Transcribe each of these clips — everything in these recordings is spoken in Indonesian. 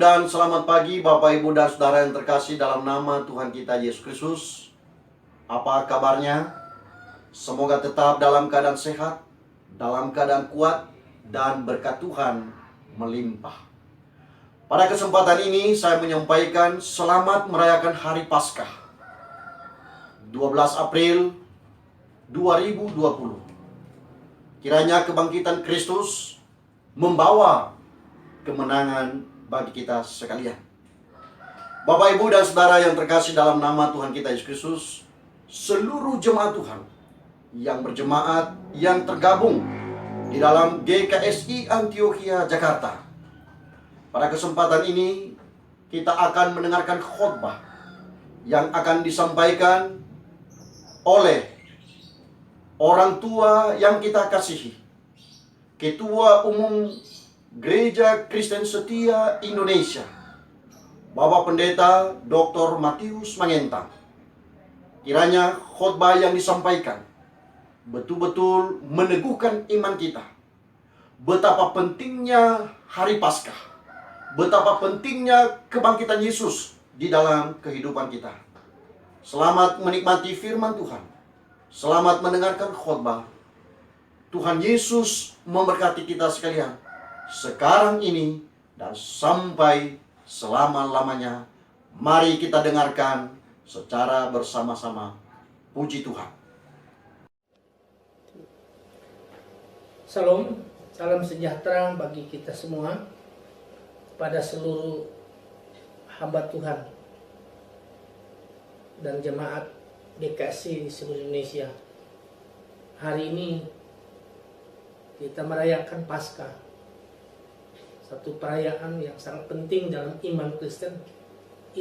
dan selamat pagi Bapak, Ibu, dan Saudara yang terkasih dalam nama Tuhan kita Yesus Kristus. Apa kabarnya? Semoga tetap dalam keadaan sehat, dalam keadaan kuat, dan berkat Tuhan melimpah. Pada kesempatan ini saya menyampaikan selamat merayakan Hari Paskah 12 April 2020. Kiranya kebangkitan Kristus membawa kemenangan bagi kita sekalian. Bapak, Ibu, dan Saudara yang terkasih dalam nama Tuhan kita Yesus Kristus, seluruh jemaat Tuhan yang berjemaat, yang tergabung di dalam GKSI Antioquia Jakarta. Pada kesempatan ini kita akan mendengarkan khotbah yang akan disampaikan oleh orang tua yang kita kasihi, Ketua Umum Gereja Kristen Setia Indonesia, Bapak Pendeta Dr. Matius Mangentang. Kiranya khotbah yang disampaikan betul-betul meneguhkan iman kita. Betapa pentingnya Hari Paskah, betapa pentingnya kebangkitan Yesus di dalam kehidupan kita. Selamat menikmati firman Tuhan. Selamat mendengarkan khotbah. Tuhan Yesus memberkati kita sekalian, sekarang ini dan sampai selama-lamanya. Mari kita dengarkan secara bersama-sama. Puji Tuhan. Salam, salam sejahtera bagi kita semua, pada seluruh hamba Tuhan dan jemaat GKSI di seluruh Indonesia. Hari ini kita merayakan Paskah, satu perayaan yang sangat penting dalam iman Kristen,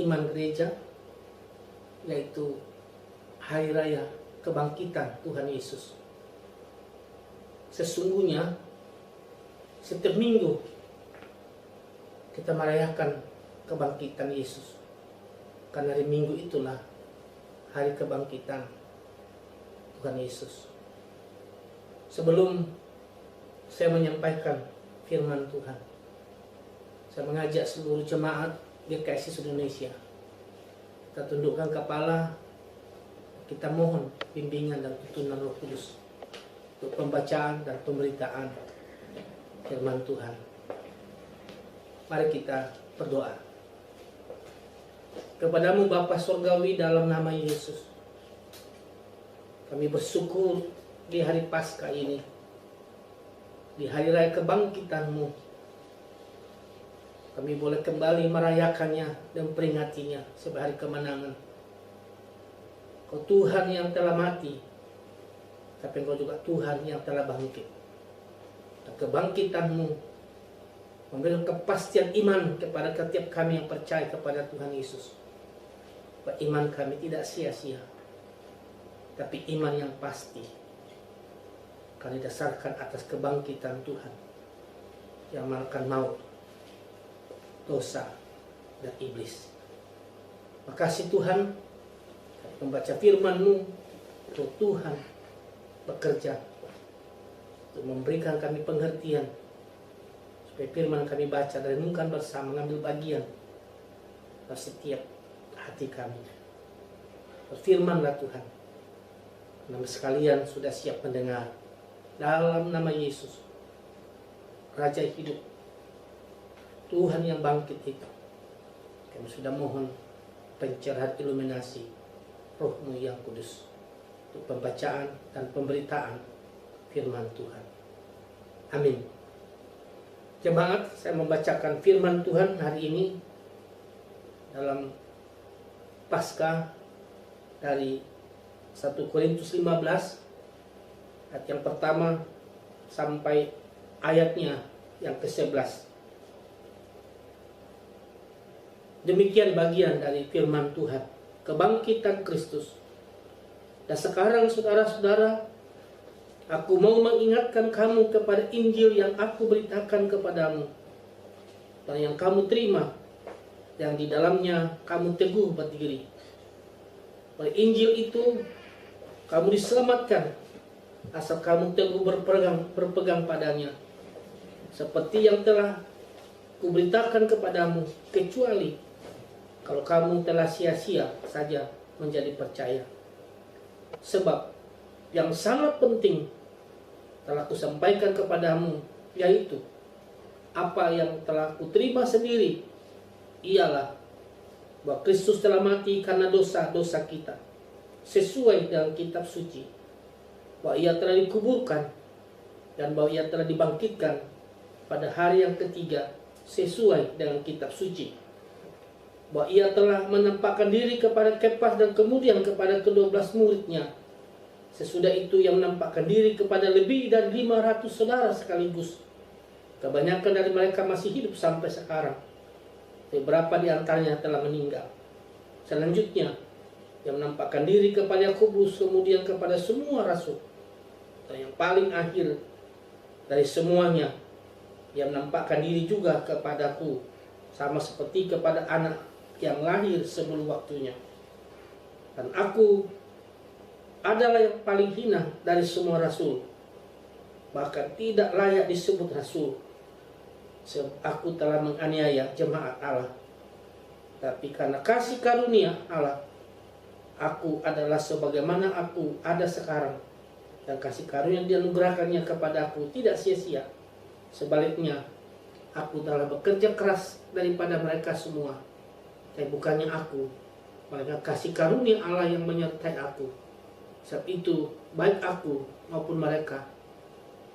iman gereja, yaitu Hari Raya Kebangkitan Tuhan Yesus. Sesungguhnya setiap minggu kita merayakan kebangkitan Yesus, karena hari Minggu itulah hari kebangkitan Tuhan Yesus. Sebelum saya menyampaikan firman Tuhan, saya mengajak seluruh jemaat GKSI Indonesia, kita tundukkan kepala, kita mohon bimbingan dan tuntunan Roh Kudus untuk pembacaan dan pemberitaan firman Tuhan. Mari kita berdoa. Kepadamu Bapa Surgawi, dalam nama Yesus, kami bersyukur di hari Paskah ini, di hari raya kebangkitan-Mu, kami boleh kembali merayakannya dan peringatinya sebagai hari kemenangan. Kau Tuhan yang telah mati, tapi Engkau juga Tuhan yang telah bangkit. Dan kebangkitan-Mu memberikan kepastian iman kepada setiap kami yang percaya kepada Tuhan Yesus, bahwa iman kami tidak sia-sia, tapi iman yang pasti, karena didasarkan atas kebangkitan Tuhan yang mengalahkan maut, dosa, dan iblis. Makasih Tuhan, membaca firman-Mu, Tuhan bekerja untuk memberikan kami pengertian, supaya firman kami baca dan renungkan bersama, mengambil bagian dalam setiap hati kami. Berfirmanlah Tuhan, nama sekalian sudah siap mendengar. Dalam nama Yesus, Raja hidup, Tuhan yang bangkit itu, kami sudah mohon pencerahan iluminasi Roh-Mu yang kudus untuk pembacaan dan pemberitaan firman Tuhan. Amin. Jemaat, saya membacakan firman Tuhan hari ini dalam Paskah dari 1 Korintus 15 ayat yang pertama sampai ayatnya yang ke-11. Demikian bagian dari firman Tuhan, kebangkitan Kristus. Dan sekarang saudara-saudara, aku mau mengingatkan kamu kepada Injil yang aku beritakan kepadamu, dan yang kamu terima, yang di dalamnya kamu teguh berdiri. Oleh Injil itu kamu diselamatkan, asal kamu teguh berpegang padanya, seperti yang telah kuberitakan kepadamu, kecuali kalau kamu telah sia-sia saja menjadi percaya. Sebab yang sangat penting telah kusampaikan kepadamu, yaitu apa yang telah kuterima sendiri, ialah bahwa Kristus telah mati karena dosa-dosa kita, sesuai dengan kitab suci, bahwa ia telah dikuburkan, dan bahwa ia telah dibangkitkan pada hari yang ketiga, sesuai dengan kitab suci, bahwa ia telah menampakkan diri kepada Kefas dan kemudian kepada ke-12 muridnya. Sesudah itu yang menampakkan diri kepada lebih dari 500 saudara sekaligus. Kebanyakan dari mereka masih hidup sampai sekarang. Beberapa di antaranya telah meninggal. Selanjutnya, yang menampakkan diri kepada Yakobus, kemudian kepada semua rasul. Dan yang paling akhir dari semuanya, yang menampakkan diri juga kepadaku, sama seperti kepada anak yang lahir sebelum waktunya. Dan aku adalah yang paling hina dari semua rasul, bahkan tidak layak disebut rasul, sebab aku telah menganiaya jemaat Allah. Tapi karena kasih karunia Allah, aku adalah sebagaimana aku ada sekarang, dan kasih karunia dianugerahkannya kepadaku tidak sia-sia. Sebaliknya, aku telah bekerja keras daripada mereka semua. Tapi bukannya aku, melainkan kasih karunia Allah yang menyertai aku. Sebab itu, baik aku maupun mereka,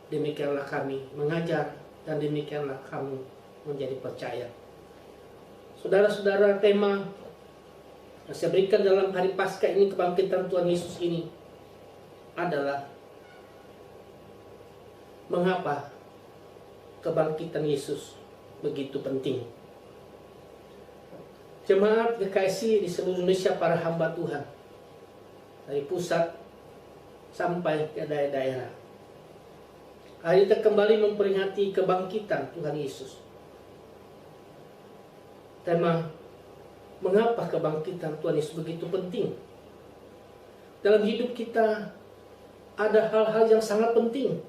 demikianlah kami mengajar, dan demikianlah kamu menjadi percaya. Saudara-saudara, tema yang saya berikan dalam hari Paskah ini, kebangkitan Tuhan Yesus ini, adalah mengapa kebangkitan Yesus begitu penting. Jemaat GKSI di seluruh Indonesia, para hamba Tuhan, dari pusat sampai ke daerah-daerah, hari kita kembali memperingati kebangkitan Tuhan Yesus. Tema, mengapa kebangkitan Tuhan Yesus begitu penting? Dalam hidup kita ada hal-hal yang sangat penting,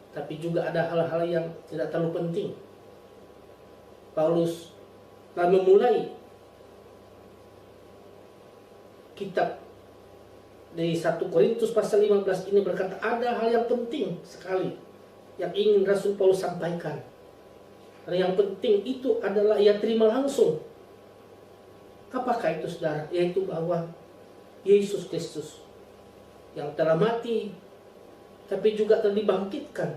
tapi juga ada hal-hal yang tidak terlalu penting. Paulus telah memulai kitab dari 1 Korintus pasal 15 ini berkata, ada hal yang penting sekali yang ingin Rasul Paulus sampaikan. Dan yang penting itu adalah ia terima langsung. Apakah itu, saudara? Yaitu bahwa Yesus Kristus yang telah mati, tapi juga telah dibangkitkan.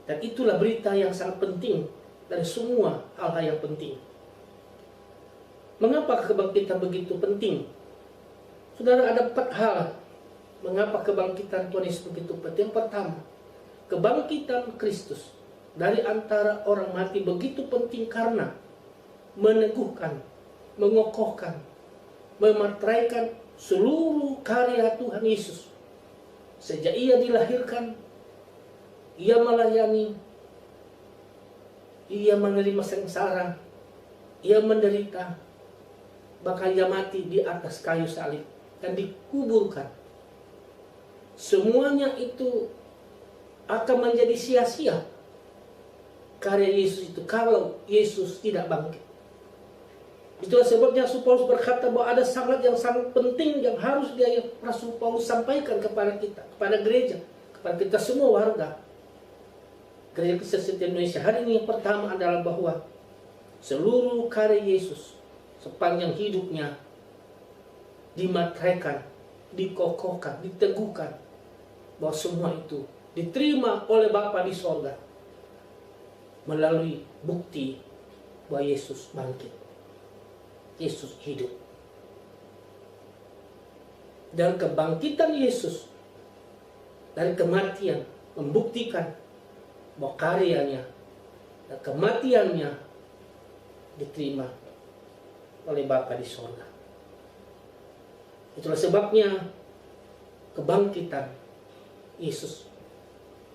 Dan itulah berita yang sangat penting dari semua hal-hal yang penting. Mengapa kebangkitan begitu penting? Saudara, ada 4 hal mengapa kebangkitan Tuhan Yesus begitu penting. Yang pertama, kebangkitan Kristus dari antara orang mati begitu penting karena meneguhkan, mengokohkan, memateraikan seluruh karya Tuhan Yesus. Sejak ia dilahirkan, ia melayani, ia menerima sengsara, ia menderita, bahkan ia mati di atas kayu salib dan dikuburkan. Semuanya itu akan menjadi sia-sia karya Yesus itu kalau Yesus tidak bangkit. Itulah sebabnya Rasul Paulus berkata bahwa ada sangat penting yang harus Rasul Paulus sampaikan kepada kita, kepada gereja, kepada kita semua warga Gereja Kristen Indonesia hari ini. Yang pertama adalah bahwa seluruh karya Yesus sepanjang hidupnya dimateraikan, dikokohkan, diteguhkan, bahwa semua itu diterima oleh Bapa di sorga melalui bukti bahwa Yesus bangkit, Yesus hidup. Dan kebangkitan Yesus dari kematian membuktikan bahwa karyanya dan kematiannya diterima oleh Bapa di sorga. Itulah sebabnya kebangkitan Yesus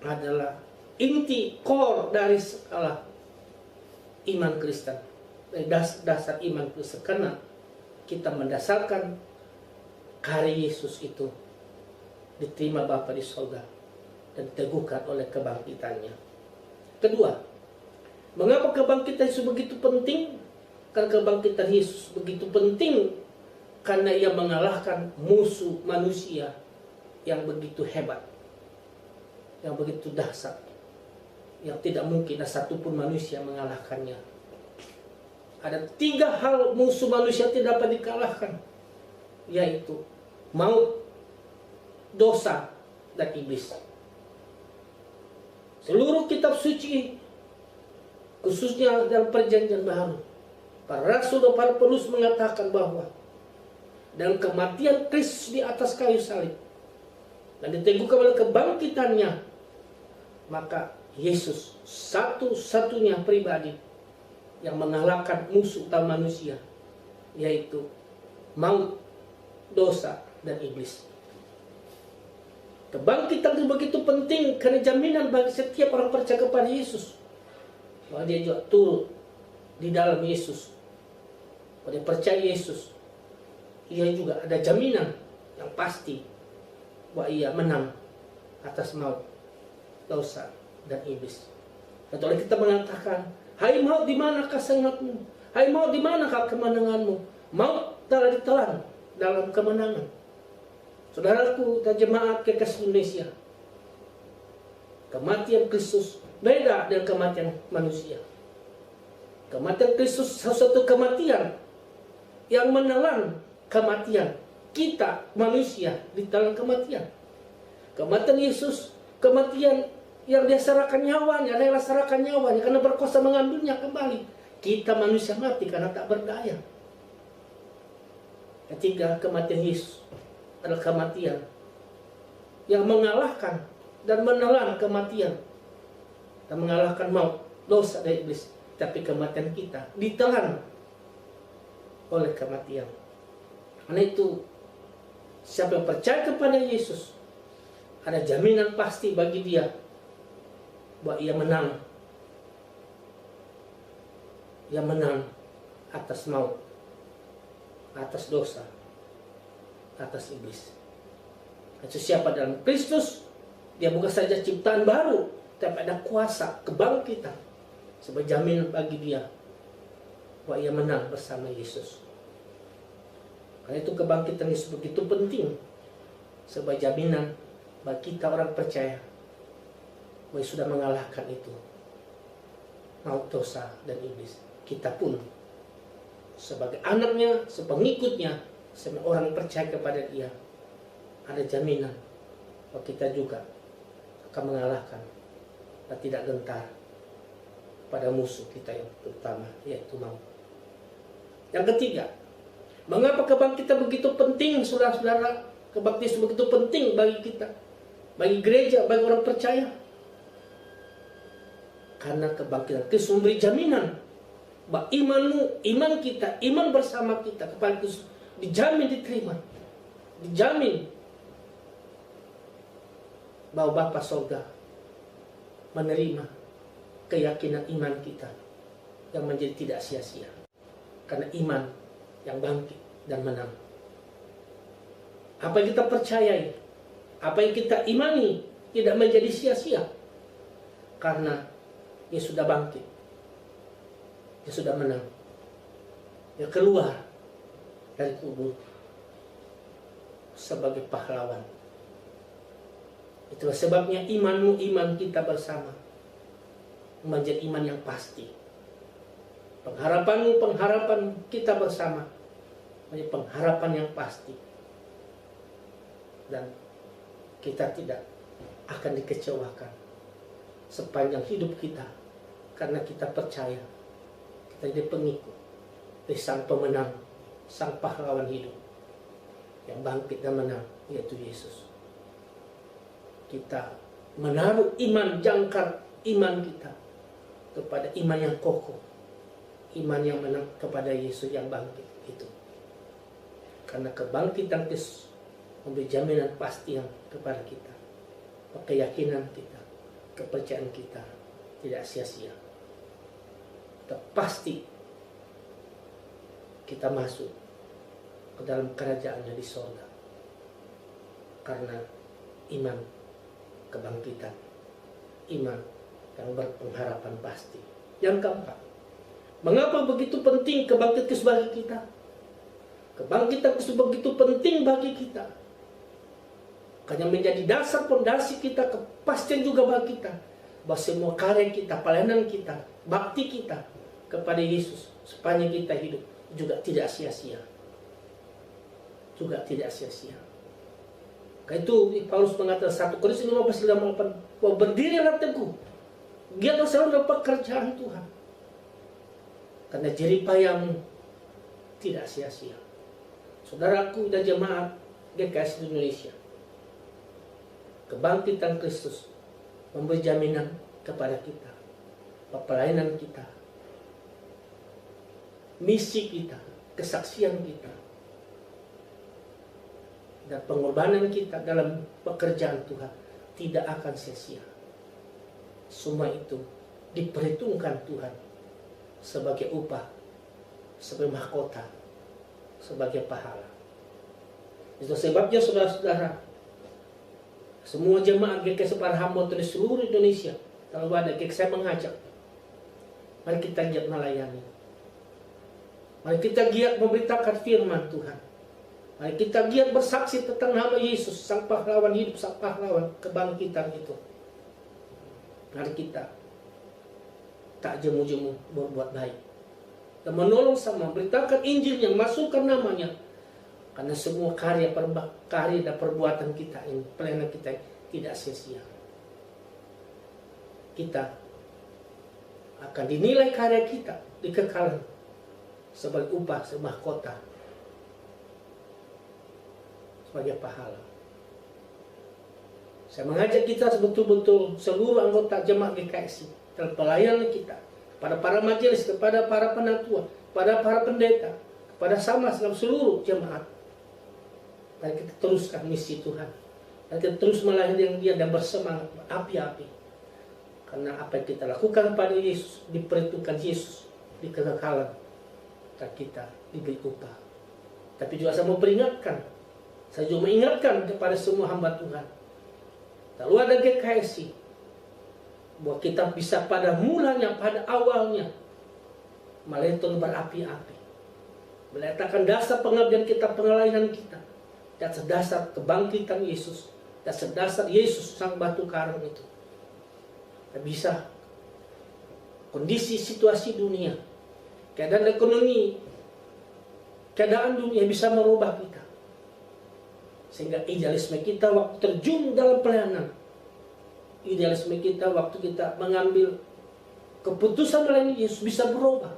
adalah inti core dari segala iman Kristen, dari dasar iman Kristen, karena kita mendasarkan karya Yesus itu diterima Bapa di sorga dan diteguhkan oleh kebangkitannya. Kedua, Mengapa kebangkitan Yesus begitu penting? Karena kebangkitan Yesus begitu penting karena ia mengalahkan musuh manusia yang begitu hebat, yang begitu dahsyat, yang tidak mungkin ada satupun manusia mengalahkannya. Ada 3 hal musuh manusia tidak dapat dikalahkan, yaitu maut, dosa, dan iblis. Seluruh kitab suci, khususnya dalam perjanjian baru, para rasul dan para penulis mengatakan bahwa dan kematian Kristus di atas kayu salib dan diteguhkan oleh kebangkitannya, maka Yesus satu-satunya pribadi yang mengalahkan musuh utama manusia, yaitu maut, dosa, dan iblis. Kebangkitan itu begitu penting karena jaminan bagi setiap orang percaya kepada Yesus bahwa dia juga turut di dalam Yesus. Kalau dia percaya Yesus, ia juga ada jaminan yang pasti bahwa ia menang atas maut, dosa, dan iblis. Kalau kita mengatakan, hai maut, di manakah sengatmu? Hai maut, di manakah kemenanganmu? Maut telah ditelan dalam kemenangan. Saudaraku dan jemaat KKS Indonesia, kematian Kristus beda dengan kematian manusia. Kematian Kristus satu kematian yang menelan kematian kita manusia, ditelan kematian. Kematian Yesus, kematian yang dia serahkan nyawanya, rela serahkan nyawanya karena berkuasa mengambilnya kembali. Kita manusia mati karena tak berdaya. Ketiga, kematian Yesus adalah kematian yang mengalahkan dan menelan kematian dan mengalahkan maut, dosa, dan iblis. Tapi kematian kita ditelan oleh kematian. Karena itu, siapa yang percaya kepada Yesus, ada jaminan pasti bagi dia bahwa ia menang. Ia menang atas maut, atas dosa, atas iblis. Itu siapa dalam Kristus, dia bukan saja ciptaan baru, tapi ada kuasa kebangkitan sebagai jaminan bagi dia bahwa ia menang bersama Yesus. Karena itu kebangkitan Yesus begitu penting sebagai jaminan bagi kita orang percaya bahwa Yesus sudah mengalahkan itu, maut, dosa, dan iblis. Kita pun sebagai anaknya, sepengikutnya, sebagai orang percaya kepada dia, ada jaminan bahwa kita juga akan mengalahkan dan tidak gentar pada musuh kita yang utama, yaitu maut. Yang ketiga, mengapa kebangkitan begitu penting, saudara-saudara? Kebangkitan begitu penting bagi kita, bagi gereja, bagi orang percaya. Karena kebangkitan Kristus memberi jaminan bahwa imanmu, iman kita, iman bersama kita kepada Kristus dijamin diterima, dijamin bahwa Bapa Sorga menerima keyakinan iman kita yang menjadi tidak sia-sia. Karena iman yang bangkit dan menang. Apa yang kita percayai, apa yang kita imani tidak menjadi sia-sia. Karena dia sudah bangkit, dia sudah menang, dia keluar dari kubur sebagai pahlawan. Itulah sebabnya imanmu, iman kita bersama menjadi iman yang pasti. Pengharapanmu, pengharapan kita bersama menjadi pengharapan yang pasti. Dan kita tidak akan dikecewakan sepanjang hidup kita, karena kita percaya kita jadi pengikut dari sang pemenang, sang pahlawan hidup yang bangkit dan menang, yaitu Yesus. Kita menaruh iman, jangkar iman kita kepada iman yang kokoh, iman yang menang kepada Yesus yang bangkit itu. Karena kebangkitan Kristus memberi jaminan pasti yang kepada kita, keyakinan kita, kepercayaan kita tidak sia-sia. Kita pasti kita masuk ke dalam kerajaannya di surga karena iman kebangkitan, iman yang berpengharapan pasti. Yang keempat, mengapa begitu penting kebangkitan Kristus bagi kita? Kebangkitan Kristus begitu penting bagi kita karena menjadi dasar pondasi kita, kepastian juga bagi kita bahwa semua karya kita, pelayanan kita, bakti kita kepada Yesus sepanjang kita hidup juga tidak sia-sia. Juga tidak sia-sia. Karena itu Paulus mengatakan 1 Korintus 15:8, bahwa berdirilah teguh, giatlah selalu dalam pekerjaan Tuhan, karena jeripayahmu tidak sia-sia. Saudaraku dan jemaat GKS di Indonesia, kebangkitan Kristus memberi jaminan kepada kita, pelayanan kita, misi kita, kesaksian kita, dan pengorbanan kita dalam pekerjaan Tuhan tidak akan sia-sia. Semua itu diperhitungkan Tuhan sebagai upah, sebagai mahkota, sebagai pahala. Itu sebabnya saudara-saudara, semua jemaat GKS para hamba di seluruh Indonesia, kalau ada GKS, saya mengajak, mari kita giat melayani. Mari kita giat memberitakan firman Tuhan. Mari kita giat bersaksi tentang nama Yesus, sang pahlawan hidup, sang pahlawan kebangkitan itu. Mari kita tak jemu-jemu berbuat baik dan menolong sama, beritakan Injil yang masukkan namanya. Karena semua karya dan perbuatan kita ini, pelayanan kita tidak sia-sia. Kita akan dinilai karya kita di kekalan sebagai upah, sebagai mahkota, sebagai pahala. Saya mengajak kita betul-betul seluruh anggota jemaat GKSI dalam pelayanan kita, kepada para majelis, kepada para penatua, kepada para pendeta, kepada sama dalam seluruh jemaat. Mari kita teruskan misi Tuhan. Dan kita terus melayani yang Dia dan bersemangat api-api. Karena apa yang kita lakukan pada Yesus diperhitungkan Yesus di kekekalan, dan kita diberi upah. Tapi juga saya mau peringatkan, saya juga mengingatkan kepada semua hamba Tuhan, lalu ada GKSI, bahwa kita bisa pada mulanya, pada awalnya meleton berapi-api, meletakkan dasar pengabdian kita, pengelayanan kita, dan dasar kebangkitan Yesus, dan dasar Yesus sang batu karang itu. Dan bisa kondisi situasi dunia, keadaan ekonomi, keadaan dunia bisa merubah kita, sehingga idealisme kita waktu terjun dalam pelayanan, idealisme kita waktu kita mengambil keputusan melayani Yesus bisa berubah.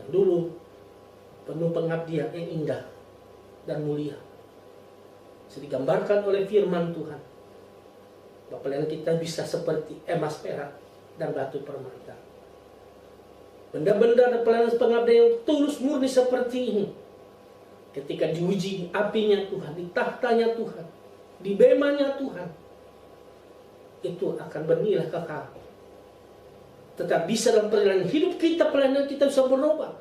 Yang dulu penuh pengabdian yang indah dan mulia, digambarkan oleh firman Tuhan, bahwa pelayanan kita bisa seperti emas, perak, dan batu permata. Benda-benda dan pelayanan pengabdian yang tulus murni seperti ini, ketika diuji di apinya Tuhan, di tahtanya Tuhan, di bemanya Tuhan, itu akan bernilai kekal. Tetap bisa dalam perjalanan hidup kita, pelayanan kita bisa berubah.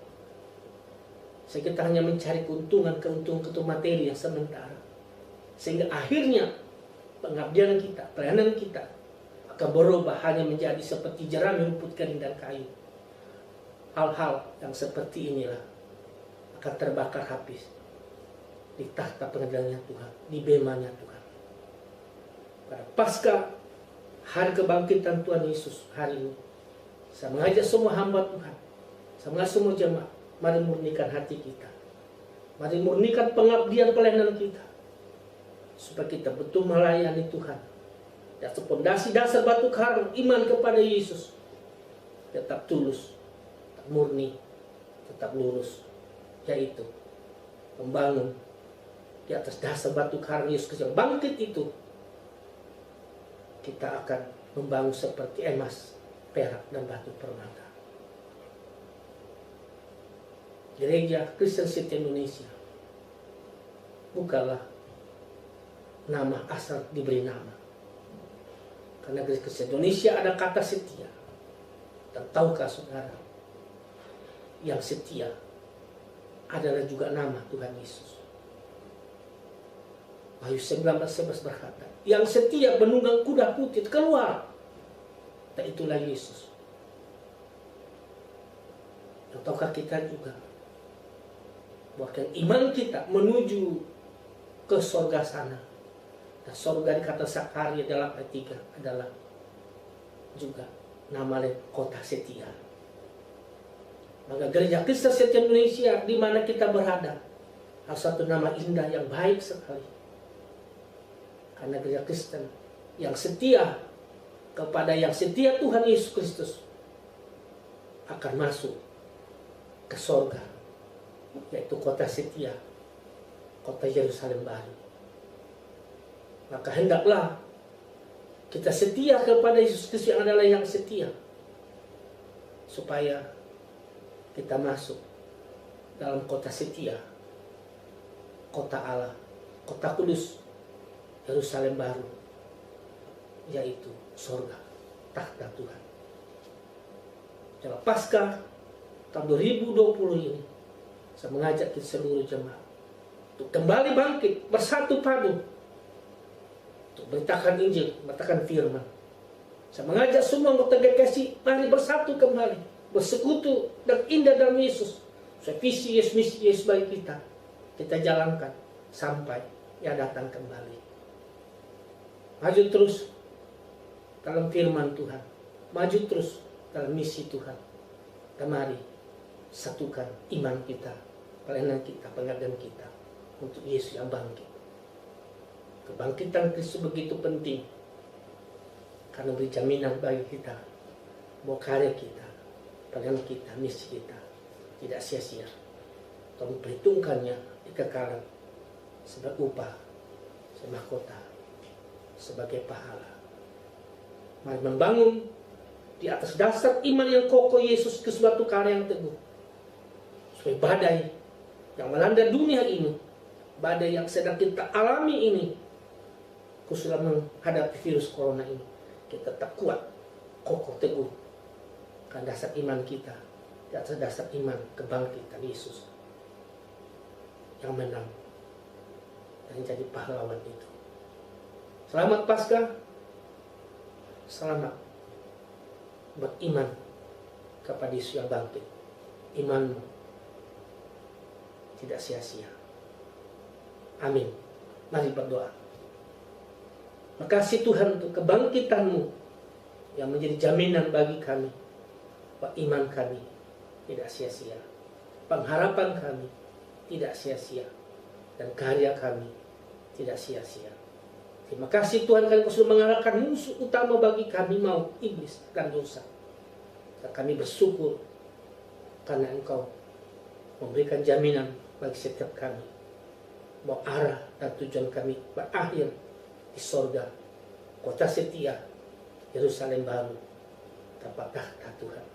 Sehingga kita hanya mencari keuntungan materi yang sementara. Sehingga akhirnya pengabdian kita, pelayanan kita akan berubah hanya menjadi seperti jerami, rumput kering, dan kayu. Hal-hal yang seperti inilah akan terbakar habis di tahta pengadilannya Tuhan, di bemanya Tuhan. Pada pasca hari kebangkitan Tuhan Yesus hari ini, saya mengajak semua hamba Tuhan, saya mengajak semua jemaat, mari murnikan hati kita, mari murnikan pengabdian pelayanan kita, supaya kita betul melayani Tuhan. Dan sepondasi dasar batu karang iman kepada Yesus tetap tulus, tetap murni, tetap lurus, yaitu membangun di atas dasar batu karang Yesus yang bangkit itu. Kita akan membangun seperti emas, perak, dan batu permata. Gereja Kristen City Indonesia bukanlah nama asal diberi nama. Karena Gereja Kristen Indonesia ada kata setia. Dan tahukah saudara, yang setia adalah juga nama Tuhan Yesus. Wahyu 19:11 berkata, yang setia menunggang kuda putih keluar. Dan itulah Yesus. ataukah kita juga bahkan iman kita menuju ke sorga sana. Dan sorga di kata Sakaria dalam ayat 3 adalah juga nama lain kota setia. Maka Gereja Kristen Setia Indonesia di mana kita berada harus satu nama indah yang baik sekali. Karena Gereja Kristen yang setia kepada yang setia Tuhan Yesus Kristus akan masuk ke sorga, yaitu kota setia, kota Yerusalem baru. Maka hendaklah kita setia kepada Yesus Kristus yang adalah yang setia, supaya kita masuk dalam kota setia, kota Allah, kota kudus, Yerusalem baru, yaitu sorga, takhta Tuhan. Dalam Paskah tahun 2020 ini, saya mengajak kita seluruh jemaat untuk kembali bangkit, bersatu padu, untuk beritakan Injil, beritakan firman. Saya mengajak semua anggota GKSI, mari bersatu kembali, bersekutu dan indah dalam Yesus. Supaya visi Yesus, misi Yesus bagi kita jalankan sampai Ia datang kembali. Maju terus dalam firman Tuhan, maju terus dalam misi Tuhan. Dan mari satukan iman kita, pelayanan kita, pengabdian kita untuk Yesus yang bangkit. Kebangkitan Kristus begitu penting karena beri jaminan bagi kita bahwa karya kita, pelayanan kita, misi kita tidak sia-sia. Tolong perhitungkannya di kekalan sebagai upah, sebagai mahkota, sebagai pahala. Mari membangun di atas dasar iman yang kokoh Yesus ke suatu karya yang teguh. Supaya badai yang melanda dunia ini, badai yang sedang kita alami ini, khususnya menghadapi virus corona ini, kita tetap kuat, kokoh, teguh. Karena dasar iman kita di atas dasar iman kebangkitan Yesus yang menang dan jadi pahlawan itu. Selamat Paskah, selamat beriman kepada Yesus yang bangkit. Imanmu tidak sia-sia. Amin. Mari berdoa. Makasih Tuhan untuk kebangkitanmu yang menjadi jaminan bagi kami bahwa iman kami tidak sia-sia, pengharapan kami tidak sia-sia, dan karya kami tidak sia-sia. Terima kasih Tuhan karena Kau sudah mengalahkan musuh utama bagi kami, mau iblis dan dosa. Dan kami bersyukur karena Engkau memberikan jaminan bagi setiap kami bahwa arah dan tujuan kami berakhir di sorga, kota setia, Yerusalem baru, tempat takhta Tuhan.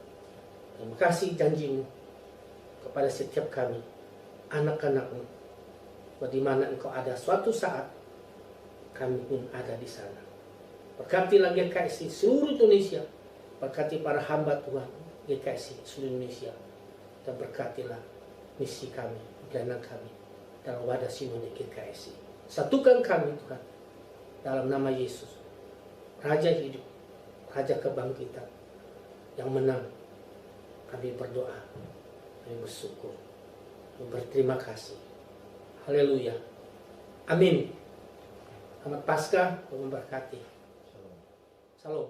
Terima kasih janji-Mu kepada setiap kami, anak-anak-Mu, bahwa di mana Engkau ada suatu saat kami pun ada di sana. Berkatilah GKSI seluruh Indonesia, berkati para hamba Tuhan GKSI seluruh Indonesia, dan berkatilah misi kami, pelayanan kami dalam wadah sinode GKSI. Satukan kami Tuhan dalam nama Yesus, Raja hidup, Raja kebangkitan yang menang. Kami berdoa, kami bersyukur, kami berterima kasih. Haleluya. Amin. Selamat Paskah, Tuhan memberkati. Salam.